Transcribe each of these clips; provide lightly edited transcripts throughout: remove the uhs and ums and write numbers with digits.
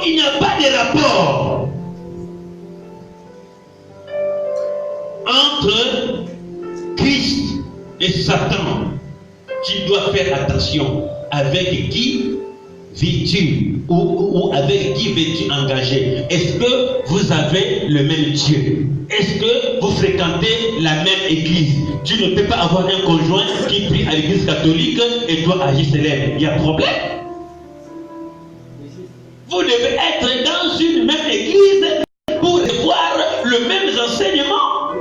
il n'y a pas de rapport entre Christ et Satan. Tu dois faire attention avec qui vis-tu ou avec qui veux-tu engager. Est-ce que vous avez le même Dieu? Est-ce que vous fréquentez la même église? Tu ne peux pas avoir un conjoint qui prie à l'église catholique et toi agir célèbre. Il y a problème. Vous devez être dans une même église pour avoir le même enseignement.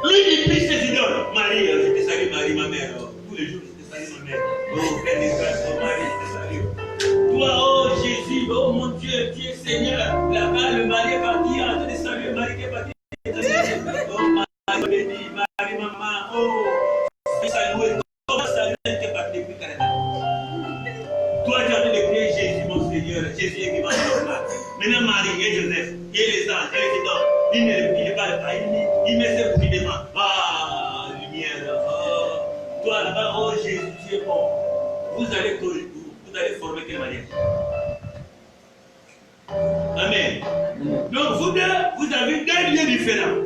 Lui, il prie ses idoles. Marie, je te salue, Marie, ma mère. Tous les jours, je te salue, ma mère. Oh, Père des grâces, oh Marie, je te salue. Toi, oh Jésus, oh mon Dieu, tu es Seigneur. Là-bas, le mari est parti, je te salue, Marie qui est partie. Oh, Marie, béni, Marie, maman, oh, je te salue. Comment saluer qui est parti depuis Canada? Toi, tu as envie de prier Jésus, mon Seigneur. Jésus est vivant. Maintenant, Marie et Joseph, et les anges, et les idolles, il ne parle pas, il met ses bougies devant. Ah, lumière. Oh. Toi, là-bas, oh Jésus, tu es bon. Vous allez former quelle manière? Amen. Donc, vous deux, vous avez deux lieux différents.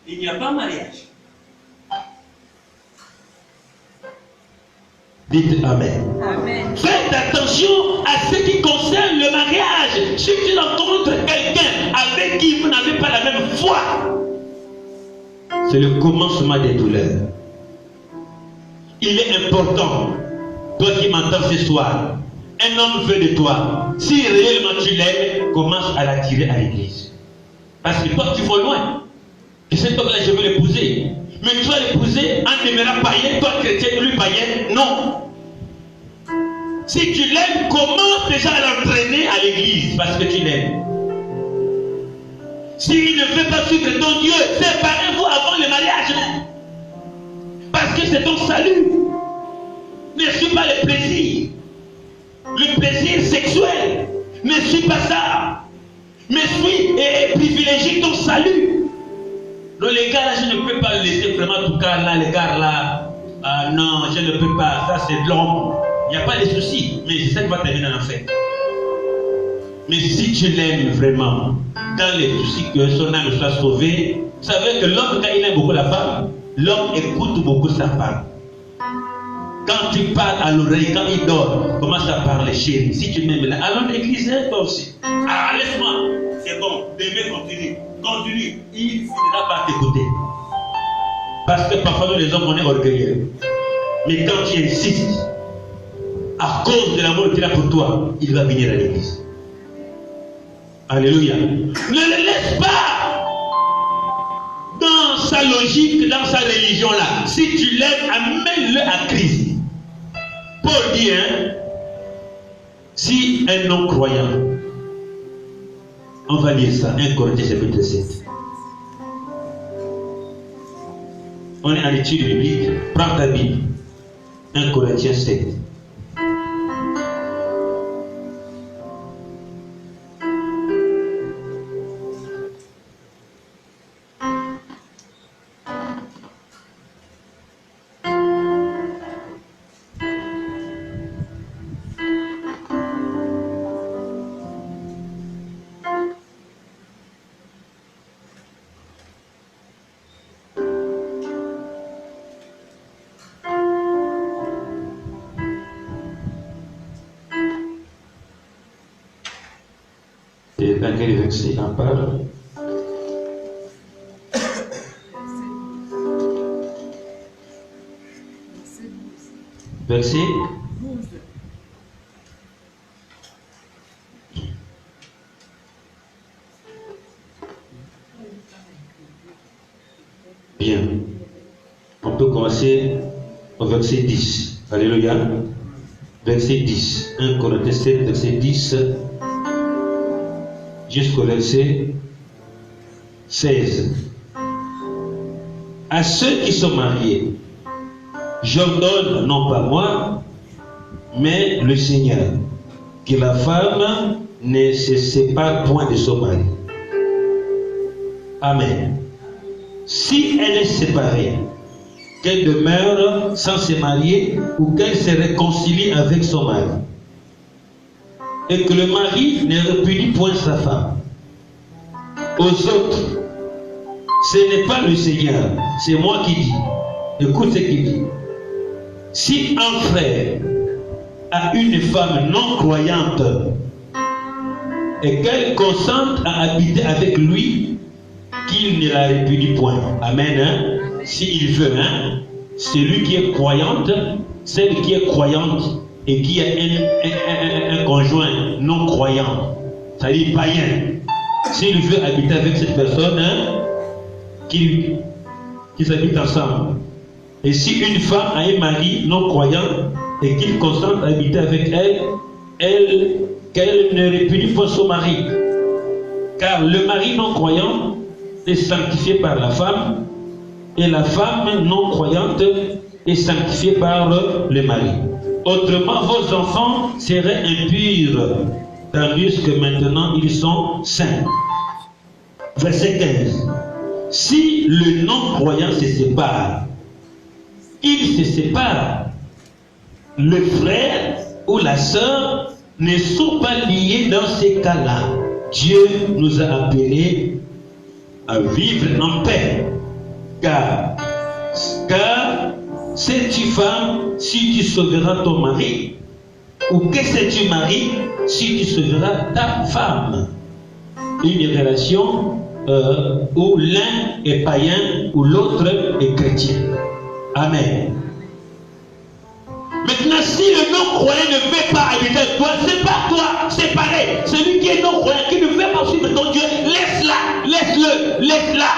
Il n'y a pas mariage. Dites Amen. Amen. Faites attention à ce qui concerne le mariage. Si tu rencontres quelqu'un avec qui vous n'avez pas la même foi, c'est le commencement des douleurs. Il est important, toi qui m'entends ce soir, un homme veut de toi. Si réellement tu l'aimes, commence à l'attirer à l'église. Parce que toi tu vas loin. Et cet homme-là, je veux l'épouser. Mais tu vas l'épouser en demeurant païen, toi chrétien, lui païen. Non. Si tu l'aimes, commence déjà à l'entraîner à l'église parce que tu l'aimes. S'il ne veut pas suivre ton Dieu, séparez-vous avant le mariage. Parce que c'est ton salut. Ne suis pas le plaisir. Le plaisir sexuel. Ne suis pas ça. Mais suis et privilégie ton salut. Donc les gars là, je ne peux pas laisser vraiment tout cas là, les gars là. Non, je ne peux pas. Ça c'est de l'homme. Il n'y a pas de souci. Mais c'est ça qui va terminer en enfer. Mais si tu l'aimes vraiment, dans les soucis que son âme soit sauvée, vous savez que l'homme, quand il aime beaucoup la femme, l'homme écoute beaucoup sa femme. Quand tu parles à l'oreille, quand il dort, commence à parler chérie. Si tu m'aimes là, allons à l'église, toi aussi. Ah, laisse-moi. C'est bon. Demain, continue. Continue. Il finira par t'écouter. Parce que parfois, nous les hommes, on est orgueilleux. Mais quand tu insistes, à cause de l'amour qu'il a pour toi, il va venir à l'église. Alléluia. Ne le laisse pas dans sa logique, dans sa religion là. Si tu l'aimes, amène-le à Christ. Paul dit, si un non-croyant, on va lire ça, 1 Corinthiens chapitre 7. On est en étude biblique, prends ta Bible. 1 Corinthiens 7. Dans quel verset en parle? Verset 12. Bien. On peut commencer au verset 10. Alléluia. Verset 10. 1 Corinthiens 7, verset 10. Jusqu'au verset 16. À ceux qui sont mariés, j'ordonne, non pas moi, mais le Seigneur, que la femme ne se sépare point de son mari. Amen. Si elle est séparée, qu'elle demeure sans se marier ou qu'elle se réconcilie avec son mari. Et que le mari ne répudie point sa femme. Aux autres, ce n'est pas le Seigneur, c'est moi qui dis. Écoute ce qu'il dit. Si un frère a une femme non croyante et qu'elle consente à habiter avec lui, qu'il ne la répudie point. Amen. Hein? S'il veut, hein? Celui qui est croyante, celle qui est croyante et qui a un conjoint non croyant, c'est-à-dire païen, s'il veut habiter avec cette personne, hein, qu'ils habitent ensemble. Et si une femme a un mari non croyant et qu'il consente à habiter avec elle, qu'elle ne répudie pas son mari. Car le mari non croyant est sanctifié par la femme, et la femme non croyante est sanctifiée par le mari. Autrement, vos enfants seraient impurs, tandis que maintenant ils sont saints. Verset 15. Si le non-croyant se sépare, il se sépare. Le frère ou la sœur ne sont pas liés dans ces cas-là. Dieu nous a appelés à vivre en paix. Car sais-tu femme si tu sauveras ton mari? Ou que sais-tu mari si tu sauveras ta femme? Une relation où l'un est païen ou l'autre est chrétien. Amen. Maintenant, si le non-croyant ne veut pas habiter avec toi, c'est pas toi, c'est pareil. Celui qui est non-croyant, qui ne veut pas suivre ton Dieu, laisse-la, laisse-le, laisse-la.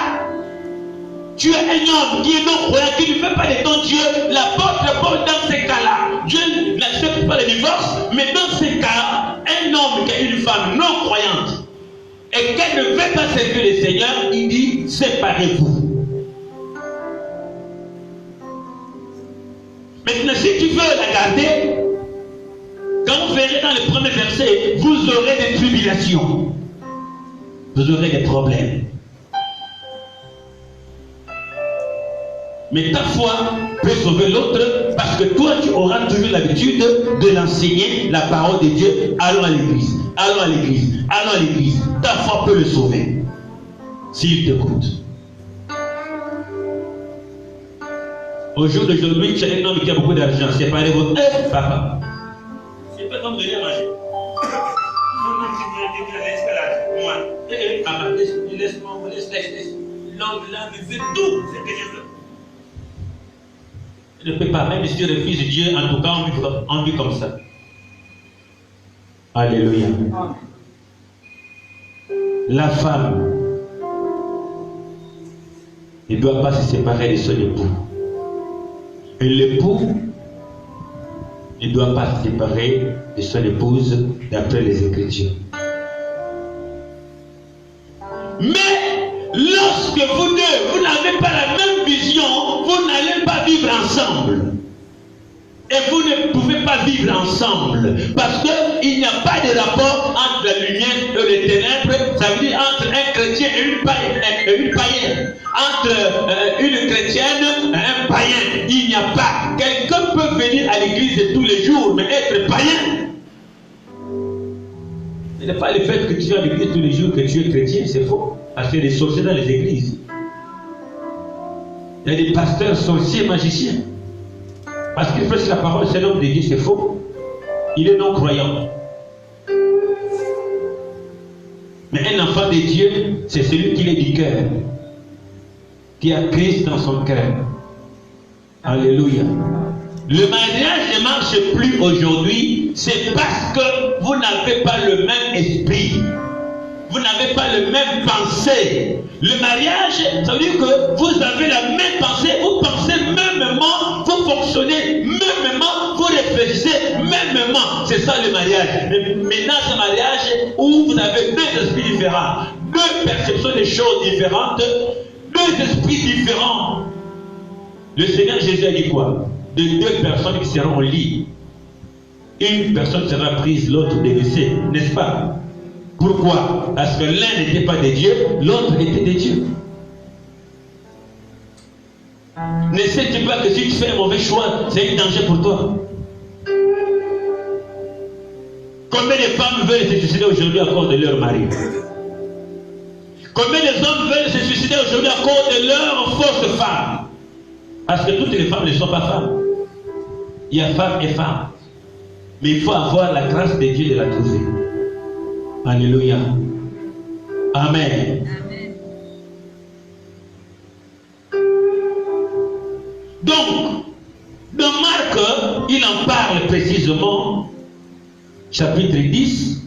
Tu es un homme qui est non-croyant, qui ne veut pas de ton Dieu, la porte dans ces cas-là. Dieu n'accepte pas le divorce, mais dans ces cas, un homme qui a une femme non-croyante et qu'elle ne veut pas servir le Seigneur, il dit, séparez-vous. Maintenant, si tu veux la garder, quand vous verrez dans le premier verset, vous aurez des tribulations. Vous aurez des problèmes. Mais ta foi peut sauver l'autre parce que toi, tu auras toujours l'habitude de l'enseigner, la parole de Dieu. Allons à l'église, allons à l'église, allons à l'église. Ta foi peut le sauver s'il t'écoute. Au jour d'aujourd'hui, tu as un homme qui a beaucoup d'argent. Séparez-vous. Papa, c'est pas comme venir manger. Moi, papa, laisse-moi, laisse. L'homme là me fait tout ce que je veux. Je ne peux pas, même si tu refuses Dieu, en tout cas, on vit comme ça. Alléluia. La femme ne doit pas se séparer de son époux. Et l'époux ne doit pas se séparer de son épouse d'après les Écritures. Mais lorsque vous deux, vous n'avez pas la même vision, vous n'allez pas vivre ensemble. Et vous ne pouvez pas vivre ensemble. Parce qu'il n'y a pas de rapport entre la lumière et les ténèbres. Ça veut dire entre un chrétien et une païenne. Entre une chrétienne et un païen. Il n'y a pas. Quelqu'un peut venir à l'église tous les jours, mais être païen. Ce n'est pas le fait que tu viens à l'église tous les jours que tu es chrétien, c'est faux. Parce qu'il y a des sorciers dans les églises. Il y a des pasteurs sorciers, magiciens. Parce qu'il fait la parole, c'est l'homme de Dieu, c'est faux. Il est non-croyant. Mais un enfant de Dieu, c'est celui qui est du cœur, qui a Christ dans son cœur. Alléluia. Le mariage ne marche plus aujourd'hui, c'est parce que vous n'avez pas le même esprit. Vous n'avez pas le même pensée. Le mariage, ça veut dire que vous avez la même pensée, vous pensez mêmement, vous fonctionnez mêmement, vous réfléchissez mêmement. C'est ça le mariage. Mais maintenant, c'est un mariage où vous avez deux esprits différents, deux perceptions des choses différentes, deux esprits différents. Le Seigneur Jésus a dit quoi? De deux personnes qui seront au lit, une personne sera prise, l'autre délaissée, n'est-ce pas? Pourquoi? Parce que l'un n'était pas de Dieu, l'autre était de Dieu. Ne sais-tu pas que si tu fais un mauvais choix, c'est un danger pour toi? Combien de femmes veulent se suicider aujourd'hui à cause de leur mari? Combien de hommes veulent se suicider aujourd'hui à cause de leur fausse femme? Parce que toutes les femmes ne sont pas femmes. Il y a femmes et femmes. Mais il faut avoir la grâce de Dieu de la trouver. Alléluia. Amen. Donc, dans Marc, il en parle précisément, chapitre 10.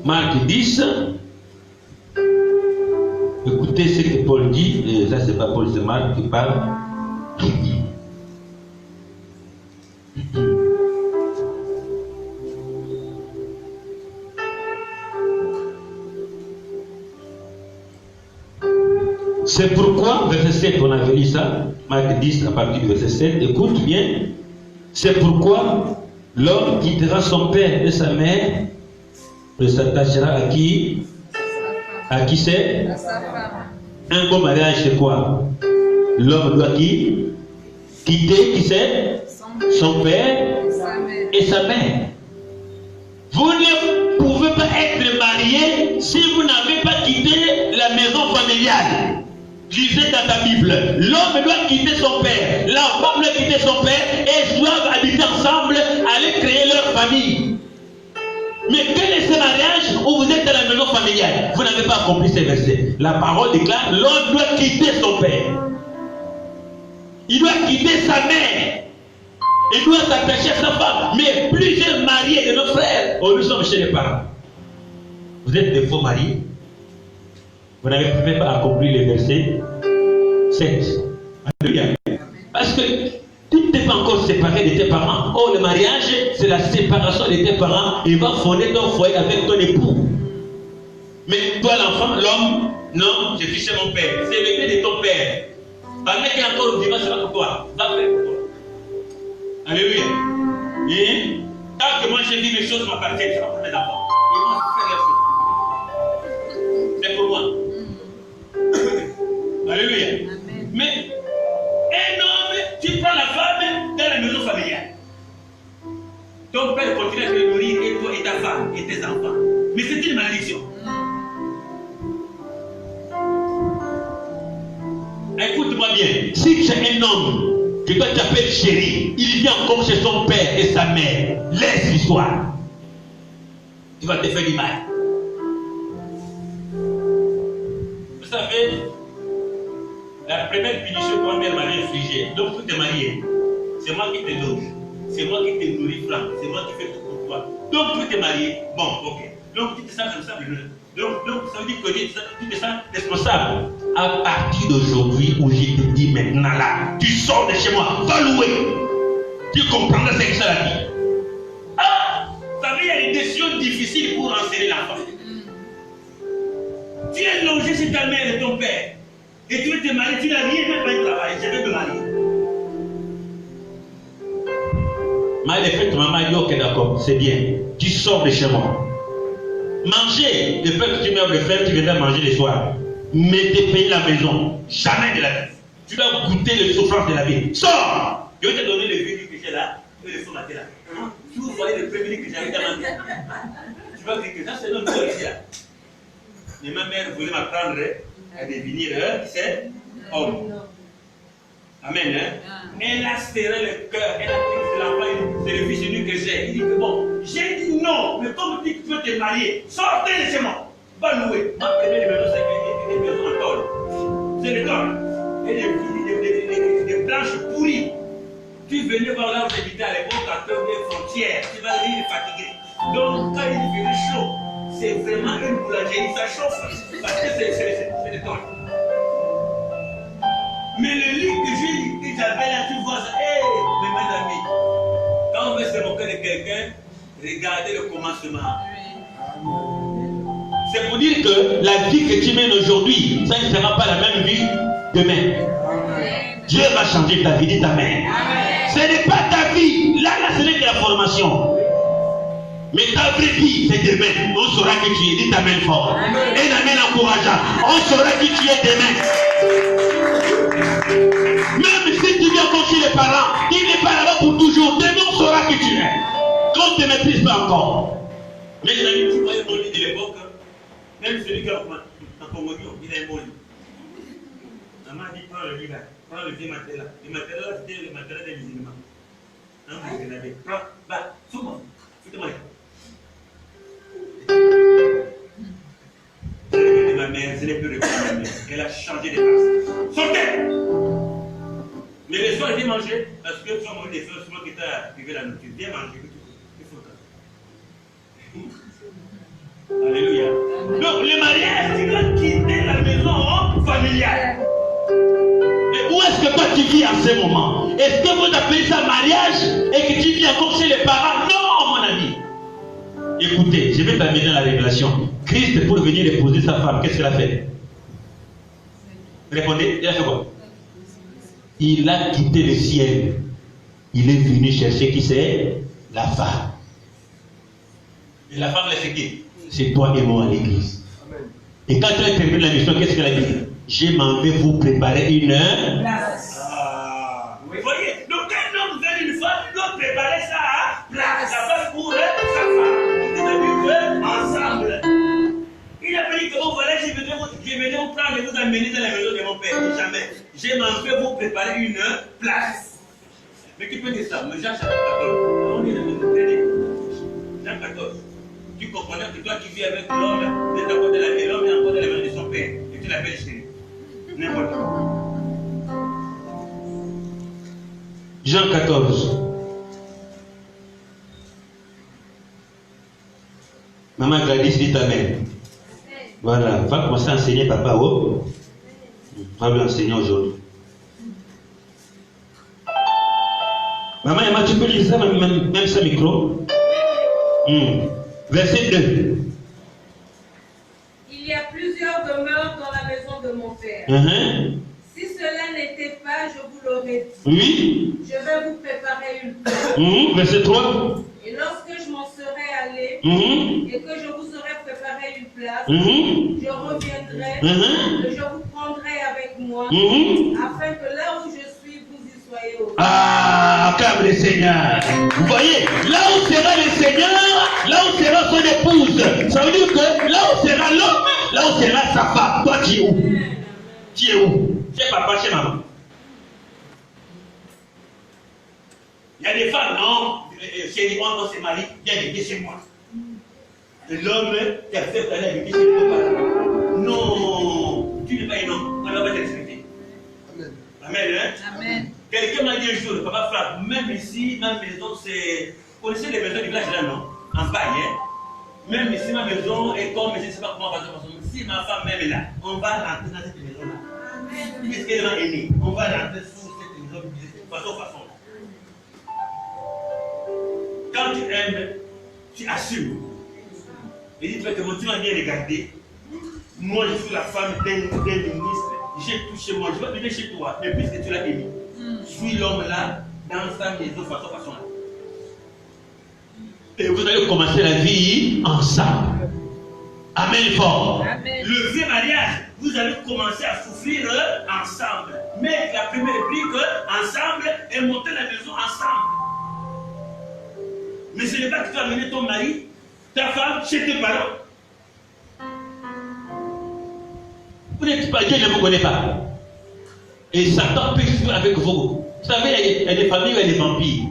Marc 10. Écoutez ce que Paul dit. Et ça, c'est pas Paul, c'est Marc qui parle. C'est pourquoi, verset 7, on avait lu ça, Marc 10 à partir du verset 7, écoute bien. C'est pourquoi l'homme quittera son père et sa mère et s'attachera à qui? À qui c'est? À sa femme. Un bon mariage, c'est quoi? L'homme doit qui? Quitter, qui c'est? Son père et sa mère. Vous ne pouvez pas être marié si vous n'avez pas quitté la maison familiale. Lisez dans ta Bible. L'homme doit quitter son père. La femme doit quitter son père. Et ils doivent habiter ensemble, aller créer leur famille. Mais quel est ce mariage où vous êtes dans la maison familiale? Vous n'avez pas accompli ces versets. La parole déclare, l'homme doit quitter son père. Il doit quitter sa mère. Il doit s'attacher à sa femme. Mais plusieurs mariés de nos frères, nous sommes chez les parents. Vous êtes des faux mariés. Vous n'avez peut-être pas accompli les versets 7. Alléluia. Parce que tu n'es pas encore séparé de tes parents. Oh, le mariage, c'est la séparation de tes parents. Il va fonder ton foyer avec ton époux. Mais toi, l'enfant, l'homme, non, je suis chez mon père. C'est le bien de ton père. Pendant qu'il est encore vivant, c'est pas pour toi. Va faire pour toi. Alléluia. Et tant que moi j'ai vu les choses m'appartiennent, c'est pas pour mes enfants. Ils vont faire les choses. C'est pour moi. Alléluia. Amen. Mais un homme, tu prends la femme dans la maison familiale. Ton père continue à te nourrir, et toi et ta femme et tes enfants. Mais c'est une malédiction. Écoute-moi bien. Si tu es un homme que toi tu appelles chéri, il vient encore chez son père et sa mère. Laisse l'histoire. Tu vas te faire du mal. Vous savez, la première punition que ma mère m'avait infligée, donc tu t'es marié, c'est moi qui te loge, c'est moi qui te nourris, c'est moi qui fais tout pour toi. Donc tu t'es marié, bon, ok. Donc tu te sens responsable. Donc ça veut dire que tu te sens responsable. À partir d'aujourd'hui où je te dis maintenant là, tu sors de chez moi, va louer. Tu comprendras ce que ça la vie. Ah, vous savez, il y a des décisions difficiles pour enseigner l'enfant. Tu es logé chez ta mère et ton père. Et tu veux te marier, tu n'as rien, même pas un travail. Je vais me marier. Mais les fêtes, maman dit ok, d'accord, c'est bien. Tu sors de chez moi. Manger, le fait que tu meurs de faim, tu viendras manger le soir. Mais te payer la maison. Jamais de la vie. Tu vas goûter les souffrances de la vie. Sors! Je vais te donner le vieux que j'ai là et le fond matin là. Si vous voyez le premier que j'avais dans ma vie, tu vas dire que ça c'est notre tour ici là. Et ma mère voulait m'apprendre à devenir, c'est homme. Amen. Hein? Elle a serré le cœur, elle a dit que c'est l'enfant, c'est le fils unique que j'ai. Il dit que bon, j'ai dit non, mais comme tu dis que tu veux te marier, sortez de chez moi, va louer. Ma première maison, c'est une maison en tôle. C'est le tôle. Et des planches pourries. Tu venais voir là où j'habitais à l'époque, à des frontières, tu vas venir fatigué. Donc quand il faisait chaud, c'est vraiment une boulangerie, ça chauffe, parce que c'est le tôle. Mais le lit que j'avais là, tu vois ça, mes amis, quand on veut se moquer de quelqu'un, regardez le commencement. C'est pour dire que la vie que tu mènes aujourd'hui, ça ne sera pas la même vie demain. Dieu va changer ta vie, dis ta mère. Ce n'est pas ta vie, là ce n'est que la formation. Mais ta vraie vie, c'est demain. On saura qui tu es. Dis ta main fort. Un amen encourageant. On saura qui tu es demain. Même si tu viens comme chez les parents, il n'est pas là-bas pour toujours. Demain, on saura qui tu es. Quand tu ne maîtrises pas encore. Mais les amis, tu voyais mon lit de l'époque, même celui qui a en Congo, il a un bon lit. Maman dit, prends le lit là, prends le vieux matelas. Le matelas là, c'était le matelas des musulmans. Hein, vous l'avez. Prends, va, sous-moi. Foutez-moi les. Ma mère, ce n'est plus recommandé. Elle a changé de place. Sortez! Mais les soirs, viens manger, parce que tu as mangé des soirs, c'est moi qui t'ai privé la nourriture. Viens manger. Alléluia. Donc le mariage, tu dois quitter la maison familiale. Et où est-ce que toi tu vis en ce moment? Est-ce que vous appelez ça mariage et que tu vis encore chez les parents? Non, mon ami. Écoutez, je vais t'amener dans la révélation. Christ, pour venir épouser sa femme, qu'est-ce qu'il a fait? Répondez, il a fait quoi? Il a quitté le ciel. Il est venu chercher qui c'est? La femme. Et la femme, c'est qui? C'est toi et moi à l'église. Et quand elle a terminé la mission, qu'est-ce qu'elle a dit? Je m'en vais vous préparer une place. Vous voyez? Donc un homme veut une femme, il doit préparer sa place. La place pour sa femme. Vous avez vu ensemble. Il a pas dit que oh, voilà, je vais vous prendre et vous amener dans la maison de mon père. Jamais. Je m'en vais vous préparer une place. Mais qui peut dire ça? Mais Jean chapitre 14. On est dans le Jean 14. Tu comprenais que toi qui vis avec l'homme, tu es encore de la maison, l'homme est encore dans la maison de son père. Et tu l'appelles chérie. N'importe quoi. Jean 14. Maman Gladys dit amen. Voilà, va commencer à enseigner papa. Oh. Va lui enseigner aujourd'hui. Maman Emma, tu peux lire ça même sans micro? Verset 2. Il y a plusieurs demeures dans la maison de mon père. Si cela n'était pas, je vous l'aurais dit. Oui. Je vais vous préparer une place. Verset 3. Et lorsque je m'en serai allé et que je vous aurai préparé une place, je reviendrai et je vous prendrai avec moi afin que là où je suis, vous y soyez aussi. Ah, comme le Seigneur. Vous voyez, là où sera le Seigneur, là où sera son épouse. Ça veut dire que là où sera l'homme, là où sera sa femme. Toi, tu es où? Tu es où? Chez papa, chez maman. Il y a des femmes, non? Chérie, on se marie, viens habiter chez moi. L'homme qui a fait aller habiter chez les parents. Non, tu n'es pas un homme. On va pas t'expliquer. Amen. Amen, hein? Amen. Quelqu'un m'a dit un jour, papa frappe, même ici, ma maison, c'est. Vous connaissez les maisons du village là, non? En paille, hein? Même ici, ma maison est comme, je ne sais pas comment on va faire. Si ma femme même est là, on va rentrer dans cette maison-là. Puisqu'elle m'a aimé, on va rentrer sous cette maison de façon. Quand tu aimes, tu assumes. Et dis-toi que tu m'as bien regardé. Moi, je suis la femme d'un ministre. J'ai tout chez moi. Je vais venir chez toi. Mais puisque tu l'as aimé, suis l'homme là, dans sa maison, façon là. Et vous allez commencer la vie ensemble. Amen fort. Amen. Le vieux mariage, vous allez commencer à souffrir ensemble. Mais la première brique ensemble et monter la maison ensemble. Mais ce n'est pas que tu vas amener ton mari, ta femme, chez tes parents. Vous n'êtes pas, Dieu ne vous connaît pas. Et Satan peut jouer avec vous. Vous savez, il y a des familles où il y a des vampires.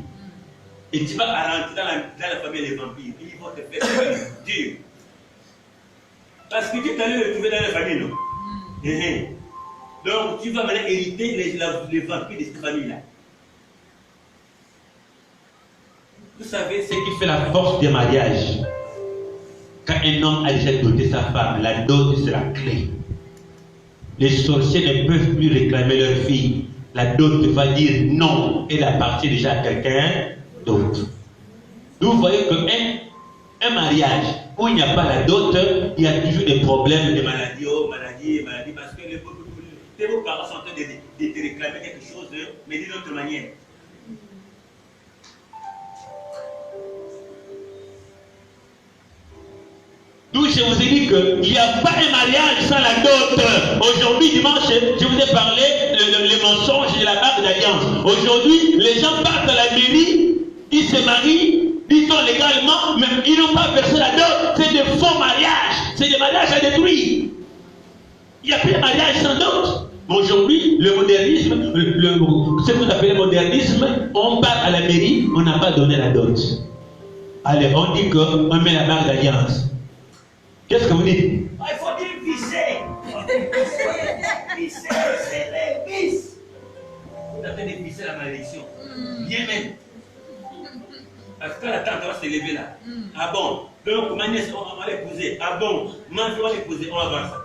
Et tu vas rentrer dans la famille des vampires. Ils vont te faire dur. Parce que tu t'allais retrouver dans la famille, non? Donc tu vas maintenant hériter les vampires de cette famille-là. Vous savez ce qui fait la force des mariages. Quand un homme a déjà doté sa femme, la dot c'est la clé. Les sorciers ne peuvent plus réclamer leur fille. La dot va dire non, elle appartient déjà à quelqu'un d'autre. Vous voyez qu'un mariage où il n'y a pas la dot, il y a toujours des problèmes de maladie, parce que vos parents sont en train de te réclamer quelque chose, mais d'une autre manière. je vous ai dit qu'il n'y a pas un mariage sans la dot. Aujourd'hui, dimanche, je vous ai parlé les mensonges et la marque d'alliance. Aujourd'hui, les gens partent à la mairie, ils se marient, ils sont légalement, mais ils n'ont pas versé la dot. C'est des faux mariages. C'est des mariages à détruire. Il n'y a plus de mariage sans dot. Aujourd'hui, le modernisme, ce que vous appelez le modernisme, on part à la mairie, on n'a pas donné la dot. Allez, on dit qu'on met la marque d'alliance. Qu'est-ce que vous dites? Il faut dire visser. Visser, serrer, vis. Vous avez dévissé la malédiction. Bien même. Parce que la tante va se lever là. Ah bon? Donc, ma nièce, on va l'épouser. Ah bon? Ma fille, on va l'épouser. On va voir ça.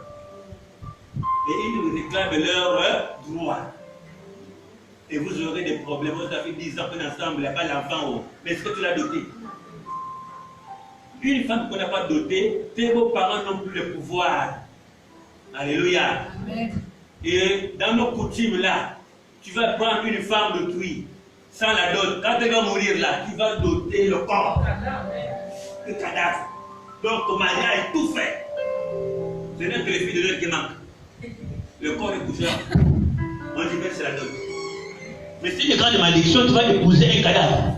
Et ils nous réclament leur droit. Et vous aurez des problèmes. Vous avez 10 ans ensemble, il n'y a pas l'enfant. Mais est-ce que tu l'as doté? Une femme qu'on n'a pas dotée, tes beaux-parents n'ont plus le pouvoir. Alléluia. Amen. Et dans nos coutumes là, tu vas prendre une femme d'autrui sans la dot. Quand elle va mourir là, tu vas doter le corps. Le cadavre. Donc ton mariage est tout fait. Ce n'est que les filles de l'heure qui manquent. Le corps est couché. On dit que c'est la dot. Mais si une grande malédiction, tu vas épouser un cadavre.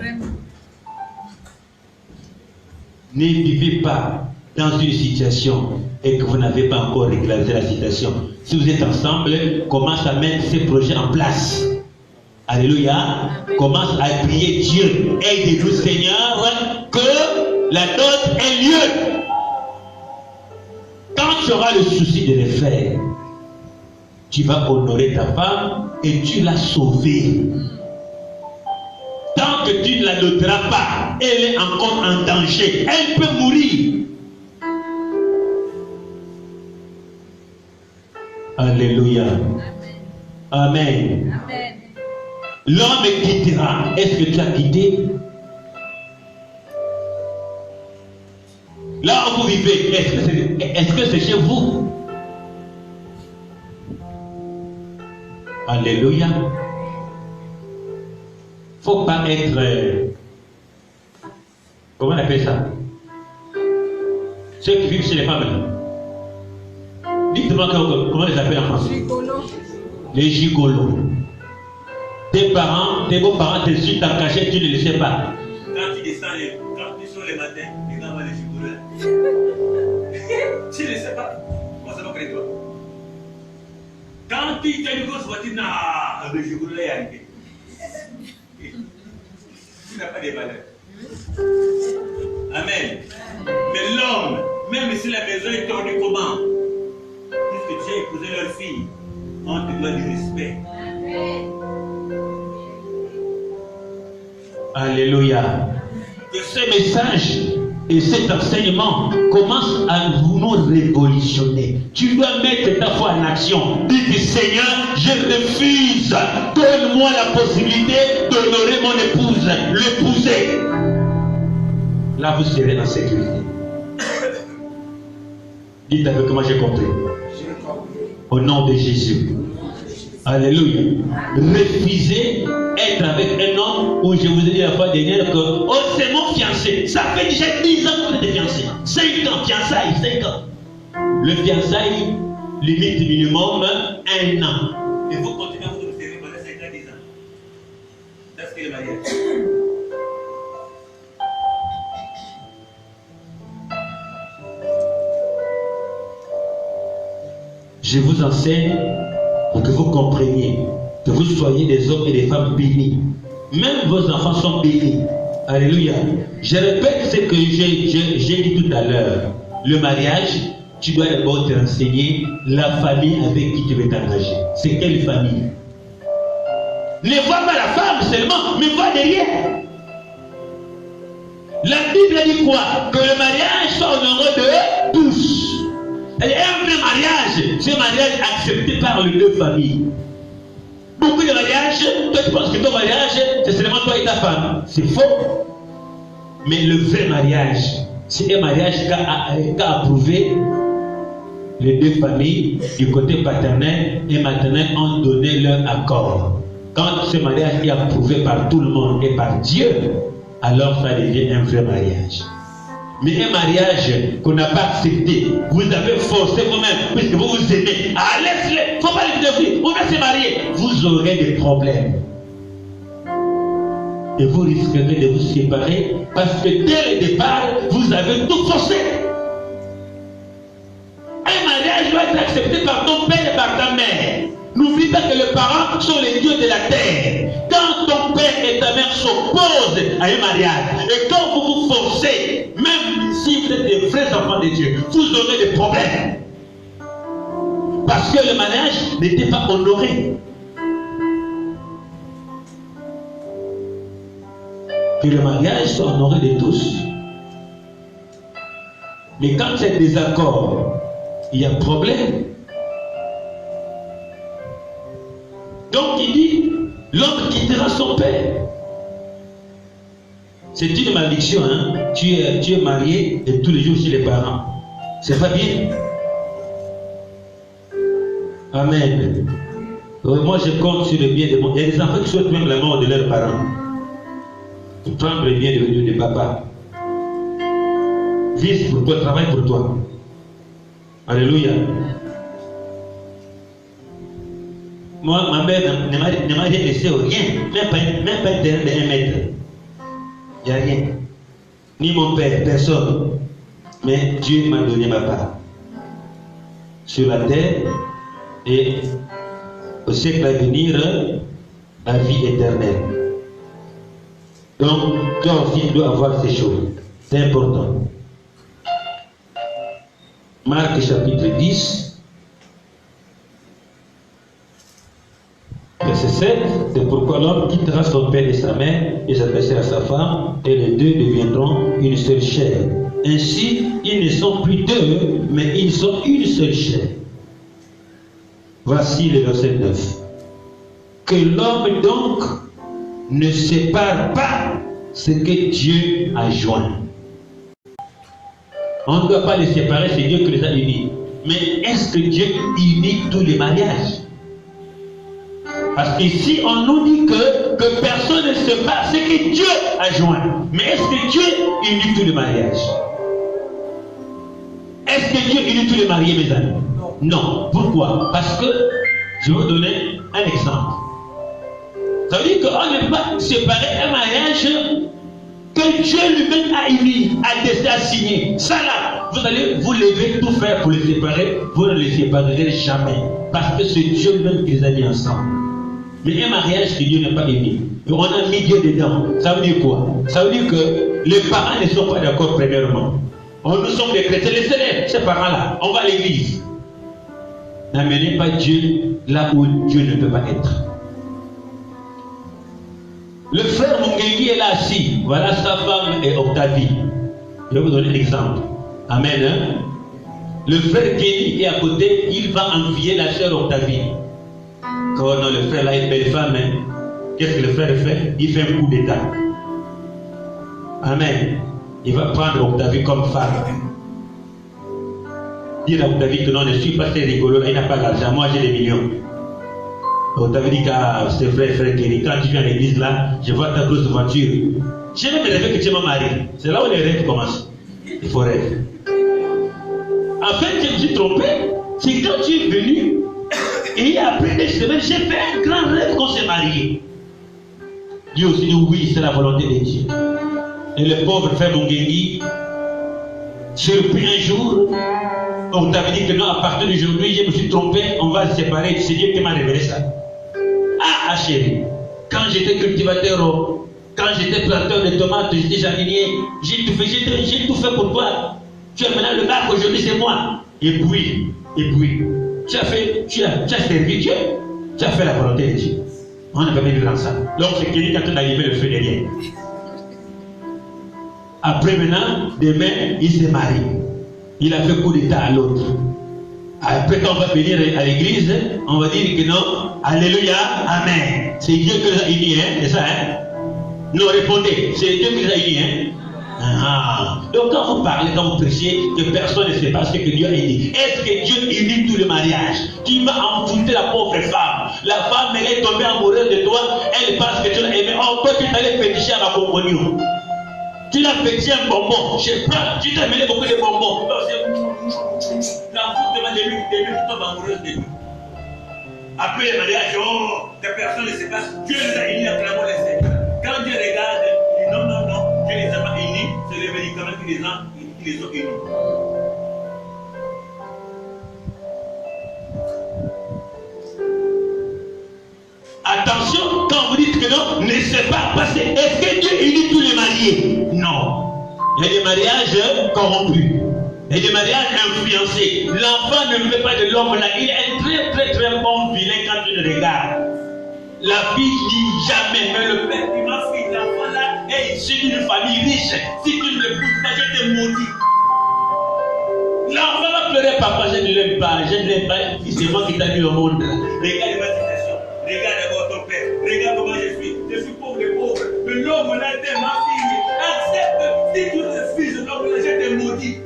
Ne vivez pas dans une situation et que vous n'avez pas encore régularisé la situation. Si vous êtes ensemble, commence à mettre ces projets en place. Alléluia. Commence à prier Dieu. Aide-nous, Seigneur, que la dot ait lieu. Quand tu auras le souci de le faire, tu vas honorer ta femme et tu l'as sauvée. Tant que tu ne la doteras pas, elle est encore en danger. Elle peut mourir. Alléluia. Amen. Amen. L'homme quittera. Est-ce que tu as quitté? Là où vous vivez, est-ce que c'est chez vous? Alléluia. Faut pas être... comment on appelle ça? Ceux qui vivent chez les femmes. Dites-moi comment les appellent en français? Les gigolos. Tes parents, tes beaux-parents te suivent en cachette, tu ne le sais pas. Quand tu descends, quand tu sors le matin, les gars vont les gigolos. Tu ne le sais pas. Moi, ça va créer toi. Quand tu as une grosse voiture, le gigolo est arrivé. Tu n'as pas de valeur. Amen. Mais l'homme, même si la maison est tordue comment, puisque tu as épousé leur fille, on te doit du respect. Alléluia. Que ce message et cet enseignement commence à nous révolutionner. Tu dois mettre ta foi en action. Dis, Seigneur, je refuse. Donne-moi la possibilité d'honorer mon épouse, l'épouser. Là, vous serez en sécurité. Dites avec moi, j'ai compris. Au nom de Jésus. Alléluia. Refusez être avec un homme où je vous ai dit la fois dernière que oh, c'est mon fiancé. Ça fait déjà 10 ans que vous êtes fiancé. 5 ans, fiançailles, 5 ans. Le fiançailles, limite minimum 1 an. Et vous continuez à vous observer pendant 5 ans, 10 ans. C'est ce qu'est le mariage. Je vous enseigne pour que vous compreniez, que vous soyez des hommes et des femmes bénis. Même vos enfants sont bénis. Alléluia. Je répète ce que j'ai dit tout à l'heure. Le mariage, tu dois d'abord te renseigner la famille avec qui tu veux t'engager. C'est quelle famille? Ne vois pas la femme seulement, mais vois derrière. La Bible dit quoi? Que le mariage soit honoré de tous. Et un vrai mariage, c'est un mariage accepté par les deux familles. Beaucoup de mariages, toi tu penses que ton mariage, c'est seulement toi et ta femme. C'est faux. Mais le vrai mariage, c'est un mariage qu'a approuvé les deux familles du côté paternel et maternel ont donné leur accord. Quand ce mariage est approuvé par tout le monde et par Dieu, alors ça devient un vrai mariage. Mais un mariage qu'on n'a pas accepté, vous avez forcé vous-même, puisque vous vous aimez. Ah, laisse-les, il ne faut pas les défier. On va se marier. Vous aurez des problèmes. Et vous risquerez de vous séparer parce que dès le départ, vous avez tout forcé. Un mariage doit être accepté par ton père et par ta mère. N'oublie pas que les parents sont les dieux de la terre. Quand ton père et ta mère s'opposent à un mariage, et quand vous vous forcez, même si vous êtes des vrais enfants de Dieu, vous aurez des problèmes. Parce que le mariage n'était pas honoré. Que le mariage soit honoré de tous. Mais quand il y a des accords, il y a problème. Donc il dit, l'homme quittera son père. C'est une malédiction, hein? Tu es marié et tous les jours chez les parents. C'est pas bien. Amen. Moi je compte sur le bien de mon. Il y a des enfants qui souhaitent même la mort de leurs parents. Pour prendre le bien de papa. Vise pour toi, travaille pour toi. Alléluia. Moi, ma mère ne m'a rien laissé rien, même pas un terrain de 1 mètre. Il n'y a rien. Ni mon père, personne. Mais Dieu m'a donné ma part. Sur la terre et au siècle à venir, la vie éternelle. Donc, toi aussi, tu dois avoir ces choses. C'est important. Marc chapitre 10. Verset 7, c'est pourquoi l'homme quittera son père et sa mère et s'attachera à sa femme, et les deux deviendront une seule chair. Ainsi, ils ne sont plus deux, mais ils sont une seule chair. Voici le verset 9. Que l'homme donc ne sépare pas ce que Dieu a joint. On ne doit pas les séparer, c'est Dieu qui les a unis. Mais est-ce que Dieu unit tous les mariages? Parce qu'ici, on nous dit que personne ne sépare ce que Dieu a joint. Mais est-ce que Dieu unit tous les mariages? Est-ce que Dieu unit tous les mariés, mes amis? Non. Pourquoi? Parce que, je vais vous donner un exemple. Ça veut dire qu'on ne peut pas séparer un mariage que Dieu lui-même a uni, a signé. Ça là, vous allez vous lever, tout faire pour les séparer. Vous ne les séparerez jamais. Parce que c'est Dieu lui-même qui les a mis ensemble. Mais un mariage que Dieu n'a pas uni, on a mis Dieu dedans. Ça veut dire quoi? Ça veut dire que les parents ne sont pas d'accord premièrement. Nous sommes des chrétiens, laissez-les, ces parents-là. On va à l'église. N'amenez pas Dieu là où Dieu ne peut pas être. Le frère Mungengi est là assis. Voilà sa femme et Octavie. Je vais vous donner l'exemple. Amen. Hein? Le frère Kenny est à côté, il va envier la sœur Octavie. Quand non, le frère là est une belle femme, hein? Qu'est-ce que le frère fait? Il fait un coup d'état. Amen. Il va prendre Octavie comme femme. Dire à Octavie que non, je ne suis pas très rigolo, là, il n'a pas d'argent, moi j'ai des millions. Octavie dit que c'est vrai, frère Kenny, quand tu viens à l'église là, je vois ta grosse voiture. J'ai même rêvé que tu es ma mari. C'est là où les rêves commencent. Il faut rêver. En fait, je me suis trompé. C'est quand tu es venu, et après des semaines, j'ai fait un grand rêve qu'on s'est marié. Dieu aussi dit oui, c'est la volonté de Dieu. Et le pauvre frère Mungengi, surpris un jour, on t'avait dit que non, à partir d'aujourd'hui, je me suis trompé, on va se séparer. C'est Dieu qui m'a révélé ça. Ah, chérie, quand j'étais cultivateur, quand j'étais planteur de tomates, j'étais jardinier, j'ai tout fait pour toi. Tu as maintenant le bac, aujourd'hui c'est moi. Et puis, tu as servi Dieu, tu as fait la volonté de Dieu. On ne peut pas vivre dans ça. Donc c'est Kenny quand on a arrivé le feu derrière. Après maintenant, demain, il s'est marié. Il a fait coup d'état à l'autre. Après quand on va venir à l'église, on va dire que non, alléluia, amen. C'est Dieu qui les a unis, hein, c'est ça, hein? Non, répondez, c'est Dieu qui les a unis, hein? Ah. Donc quand vous parlez, quand vous prêchez, que personne ne sait pas ce que Dieu a dit. Est-ce que Dieu unit tout le mariage? Tu vas envoûter la pauvre femme. La femme, elle est tombée amoureuse de toi, elle pense que tu l'as aimée. Oh, toi tu t'allais péticher à ma communion. Tu l'as fait un bonbon. Je prends, tu t'as amené beaucoup de bonbons. L'enfant demande de lui qui tombe amoureuse de lui. Après le mariage, oh, des personnes ne savent pas. Dieu les a unis à travers les Seigneur. Quand Dieu regarde, il dit non, non, non, Dieu les a pas unis, c'est les médicaments qui les ont unis. Attention, quand vous dites que non, ne sait pas passer. Est-ce que Dieu unit tous les mariés? Non. Il y a des mariages corrompus. Il y a des mariages influencés. L'enfant ne veut pas de l'homme là. Il est très très très bon vilain quand tu le regardes. La fille dit jamais, mais le père dit ma fille, l'enfant là est issu d'une famille riche. Si tu ne l'épouses pas, je te maudis. L'enfant va pleurer, papa, je ne l'aime pas, je ne l'aime pas. C'est moi qui t'ai mis au monde. Regarde ma situation. Regarde d'abord ton père. Regarde comment je suis. Je suis pauvre et pauvre. Mais l'homme là, t'es ma fille. Accepte. Si tu refuses l'homme là, je te maudis.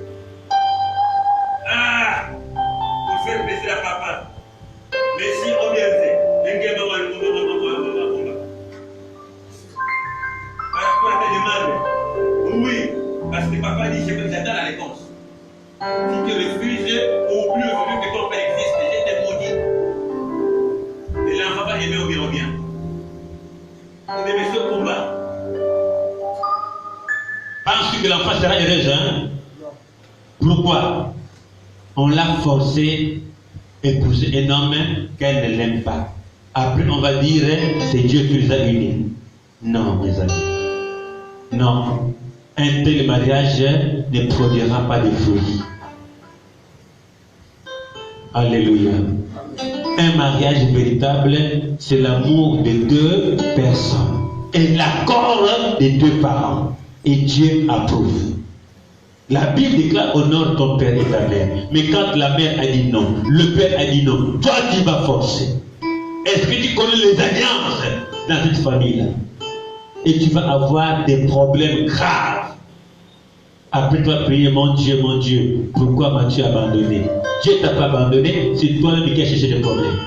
Ah, pour faire plaisir à papa. Mais si on vient de par rapport à ta demande, oui, parce que papa dit j'attends la réponse. Si tu refuses, au plus vu que ton père existe, je te maudis. Et l'enfant va aimer ou bien ou bien. Vous aimez ce combat. Penses-tu que l'enfant sera heureuse, hein? Pourquoi? On l'a forcé à épouser un homme qu'elle ne l'aime pas. Après, on va dire c'est Dieu qui les a unis. Non, mes amis. Non. Un tel mariage ne produira pas de fruits. Alléluia. Un mariage véritable, c'est l'amour de deux personnes et l'accord des deux parents. Et Dieu approuve. La Bible déclare honore ton père et ta mère. Mais quand la mère a dit non, le père a dit non, toi tu vas forcer. Est-ce que tu connais les alliances dans cette famille-là? Et tu vas avoir des problèmes graves. Après toi, prier, mon Dieu, pourquoi m'as-tu abandonné? Dieu ne t'a pas abandonné, c'est toi-même qui as cherché des problèmes.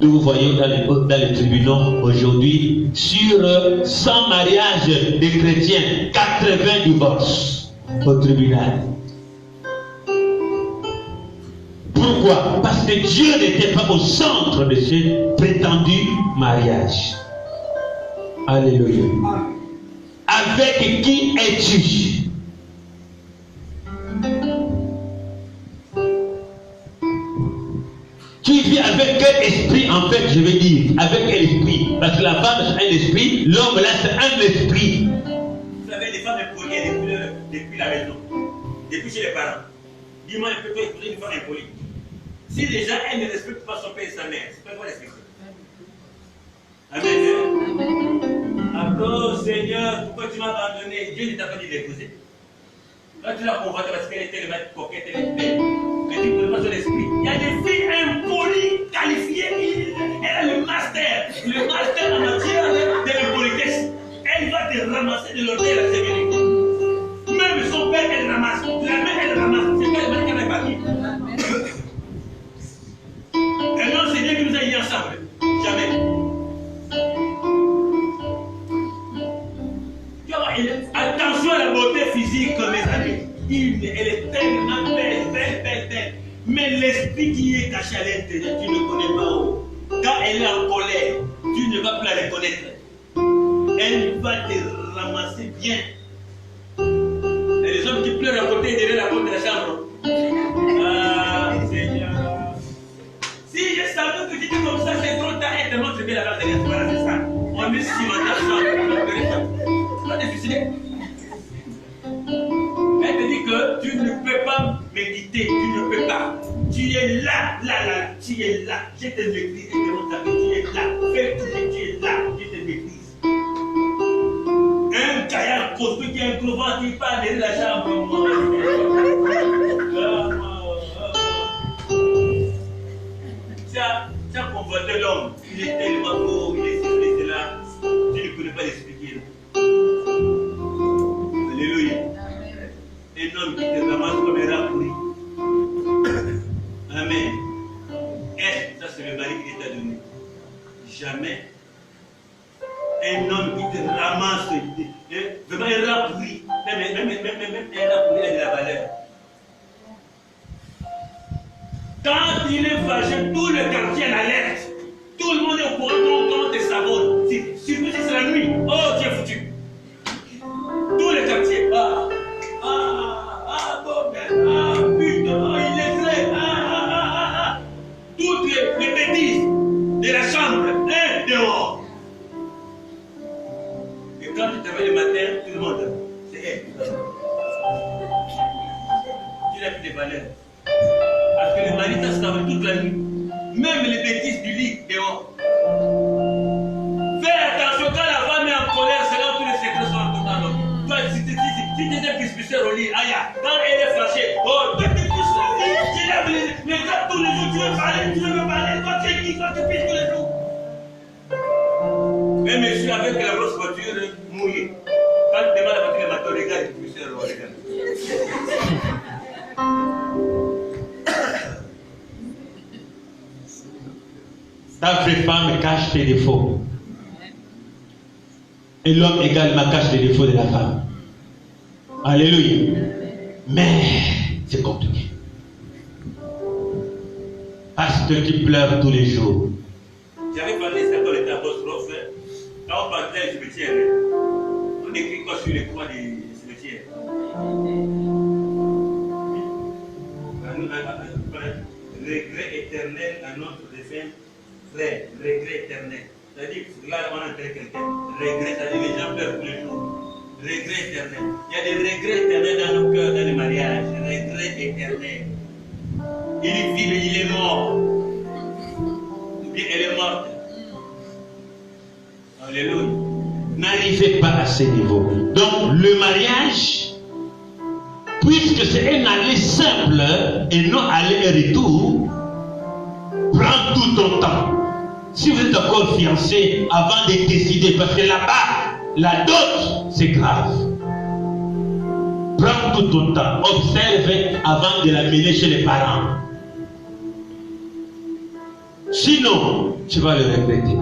Nous vous voyez dans les tribunaux aujourd'hui, sur 100 mariages de chrétiens, 80 divorces au tribunal. Pourquoi? Parce que Dieu n'était pas au centre de ce prétendu mariage. Alléluia. Avec qui es-tu? Tu vis avec quel esprit, en fait, je vais dire? Avec quel esprit? Parce que la femme, c'est un esprit, l'homme, là, c'est un esprit. Vous savez, les femmes impolies depuis la maison, depuis chez les parents. Dis-moi un peu, toi, épouser une femme impolie. Si déjà, elle ne respecte pas son père et sa mère, c'est pas quoi respecter. Amen. Encore, Seigneur, pourquoi tu m'as abandonné? Dieu ne t'a pas dit d'épouser. Quand tu l'as convoitée parce qu'elle était tellement coquette, elle est belle. Mais tu ne connais pas son esprit. Il y a des filles impolies, qualifiées. Elle a le master en matière de l'impolitesse. Elle va te ramasser de l'orgueil à la sévérité. Même son père, elle ramasse. La mère, elle ramasse. C'est pas le qu'elle est partie. Et non, c'est Dieu qui nous a unis ensemble. Jamais. Attention à la beauté physique, mes amis. Elle est tellement belle. Mais l'esprit qui est caché à l'intérieur, tu ne connais pas. Quand elle est en colère, tu ne vas plus la reconnaître. Elle va te ramasser bien. Et les hommes qui pleurent à côté derrière la porte de la chambre. Ah, Seigneur. Si je savais que tu dis comme ça, c'est trop tard. Elle te montre bien la base de l'espoir, c'est ça. On est cimentation. Pas difficile. Elle te dit que tu ne peux pas méditer, tu ne peux pas. Tu es là, tu es là. Je te maîtrise, je te montre que tu es là. Fais tout ce que tu es là, je te maîtrise. Un caillard costaud qui est un gros vent qui parle de la chambre. Tu as convoité l'homme, il est tellement beau, il est ceci, là. Tu ne connais pas l'expliquer. Alléluia. Un homme qui te ramasse comme un rat pourri. Amen. Est-ce que ça c'est le mari qui t'a donné? Jamais. un homme qui te ramasse, vraiment un rat pourri. Même un rat pourri a de la valeur. Quand il est fâché, tout le quartier est en alerte. Tout le monde est au courant quand te savonne. Surtout si c'est la nuit. Oh, tu es foutu. Tout le quartier. Putain, il est vrai. Toutes les bêtises de la chambre, dehors. Et quand tu te réveilles le matin, tout le monde, c'est elle. Tu n'as plus de valeur. Parce que le mari t'a savonné toute la nuit. Même les bêtises du lit, dehors. Fais attention, quand la femme est en colère, c'est là où tous les secrets sont en l'homme. Toi, si tu étais crispisseur au lit, aïe, quand elle est fâchée, oh, toi, tu es crispisseur au lit, tu lèves les gars tous les jours, tu veux parler, toi, tu es qui, toi, tu pisses tous les jours. Mais monsieur, avec la grosse voiture mouillée, quand tu démarres la voiture, le matin, regarde, tu pisses, regarde. Ta vraie femme cache tes défauts. Et l'homme également cache les défauts de la femme. Alléluia. Mais c'est compliqué. Pasteur qui pleure tous les jours. J'avais parlé ça quand l'état apostrophe. Quand on partait du cimetière, on écrit quoi sur les coins des cimetières? Regret éternel à notre défunt frère. Regret éternel. C'est-à-dire que là, on a enterré quelqu'un. Regret, c'est-à-dire que les gens pleurent tous les jours. Regret éternel. Il y a des regrets éternels dans nos cœurs, dans les mariages. Regret éternel. Il est vivant, il est mort. Ou bien elle est morte. Alléluia. N'arrivez pas à ce niveau. Donc, le mariage, puisque c'est un aller simple et non aller et retour, prend tout ton temps. Si vous êtes encore fiancé, avant de décider, parce que là-bas, la dot, c'est grave. Prends tout ton temps. Observe avant de la mener chez les parents. Sinon, tu vas le regretter.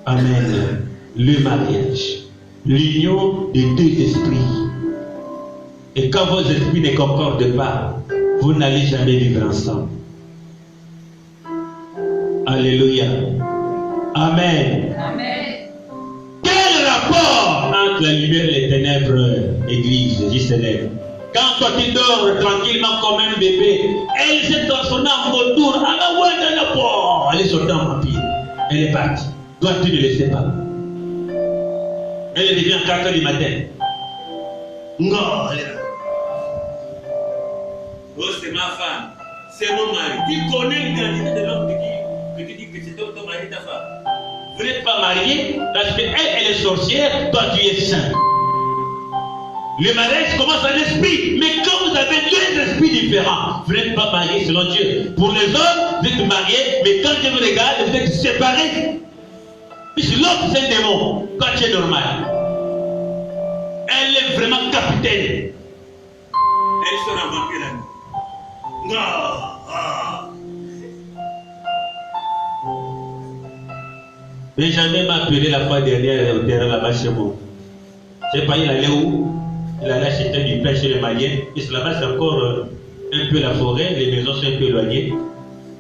Amen. Le mariage, l'union des deux esprits. Et quand vos esprits ne concordent pas, vous n'allez jamais vivre ensemble. Alléluia. Amen. Amen. Quel rapport entre la lumière et les ténèbres, Église, JCL? Quand toi tu dors tranquillement comme un bébé, elle s'est transformée en vautour. Elle est sortie en vampire. Elle est partie. Toi tu ne le sais pas. Elle revient à 4 h du matin. Non, elle est là. Oh, c'est ma femme. C'est mon mari. Tu connais l'identité de l'homme que tu dis que c'est ton mari, ta femme. Vous n'êtes pas mariés parce qu'elle est sorcière, toi tu es saint. Le mariage commence à l'esprit, mais quand vous avez deux esprits différents, vous n'êtes pas mariés selon Dieu. Pour les hommes, vous êtes mariés, mais quand Dieu vous regarde, vous êtes séparés. Puisque l'autre c'est un démon, toi tu es normal. Elle est vraiment capitaine. Elle sera vampire la nuit. Non. Benjamin m'a appelé la fois dernière au terrain là-bas chez moi. Je ne sais pas, il allait où? Il allait acheter du pain chez les Maliens. Puisque là-bas c'est encore un peu la forêt, les maisons sont un peu éloignées.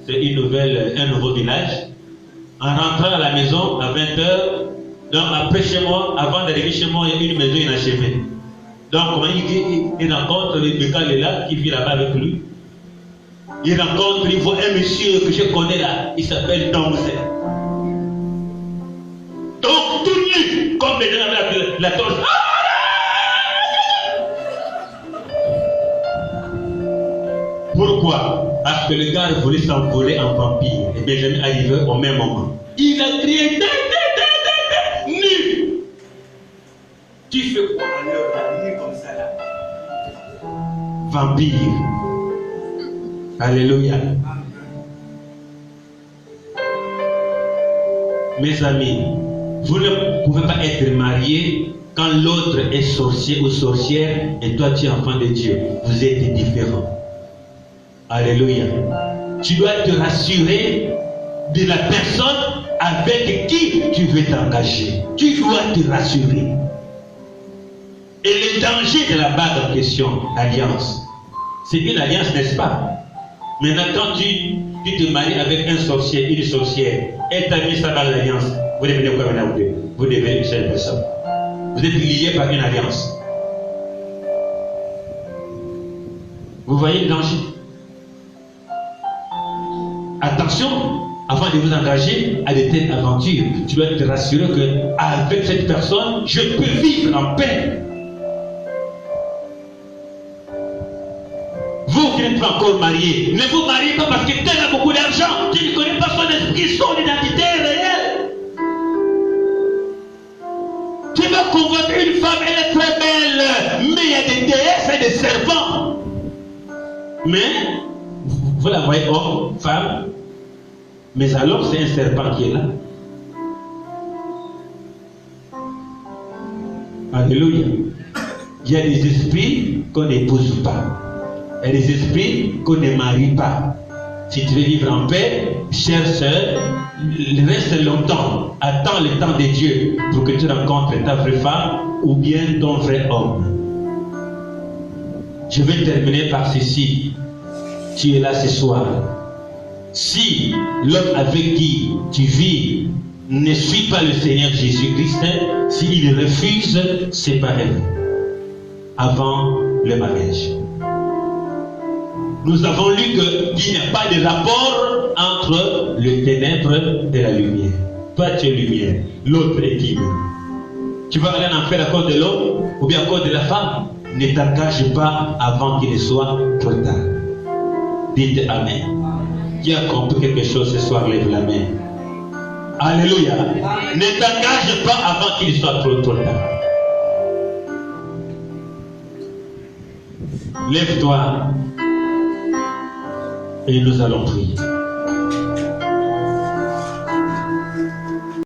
C'est un nouveau village. En rentrant à la maison à 20 h, donc après chez moi, avant d'arriver chez moi, il y a une maison inachevée. Donc il rencontre le Bécal est là, qui vit là-bas avec lui. Il voit un monsieur que je connais là, il s'appelle Domzé. Donc tout nu, comme les gens avec la torche. Pourquoi? Parce que le gars voulait s'envoler en vampire. Et Benjamin arrivait au même moment. Il a crié nu. Tu fais quoi alors la nuit comme ça là? Vampire. Alléluia. Mes amis, vous ne pouvez pas être mariés quand l'autre est sorcier ou sorcière et toi tu es enfant de Dieu. Vous êtes différents. Alléluia. Tu dois te rassurer de la personne avec qui tu veux t'engager. Tu dois te rassurer. Et le danger de la bague en question, alliance, c'est une alliance, n'est-ce pas? Maintenant, quand tu te maries avec un sorcier, une sorcière, elle t'a mis sa bague d'alliance, vous devenez quoi maintenant? Vous devenez une seule personne. Vous êtes liés par une alliance. Vous voyez le danger? Attention, avant de vous engager à de telles aventures, tu dois te rassurer qu'avec cette personne, je peux vivre en paix. Vous qui n'êtes pas encore mariés, ne vous mariez pas parce que tel a beaucoup d'argent. Tu ne connais pas son esprit, son identité réelle. Tu vas convoquer une femme, elle est très belle, mais il y a des déesses et des serpents. Mais, vous la voyez homme, femme, mais alors c'est un serpent qui est là. Alléluia. Il y a des esprits qu'on n'épouse pas. Il y a des esprits qu'on ne marie pas. Si tu veux vivre en paix, chère sœur, reste longtemps. Attends le temps de Dieu pour que tu rencontres ta vraie femme ou bien ton vrai homme. Je vais terminer par ceci. Tu es là ce soir. Si l'homme avec qui tu vis ne suit pas le Seigneur Jésus-Christ, s'il refuse, séparez-vous avant le mariage. Nous avons lu qu'il n'y a pas de rapport entre le ténèbre et la lumière. Toi tu es lumière, l'autre est ténèbre. Tu vas aller en enfer à cause de l'homme ou bien à cause de la femme. Ne t'engage pas avant qu'il ne soit trop tard. Dites Amen. Qui a compris quelque chose ce soir, lève la main. Alléluia. Ne t'engage pas avant qu'il soit trop tard. Lève-toi et nous allons prier.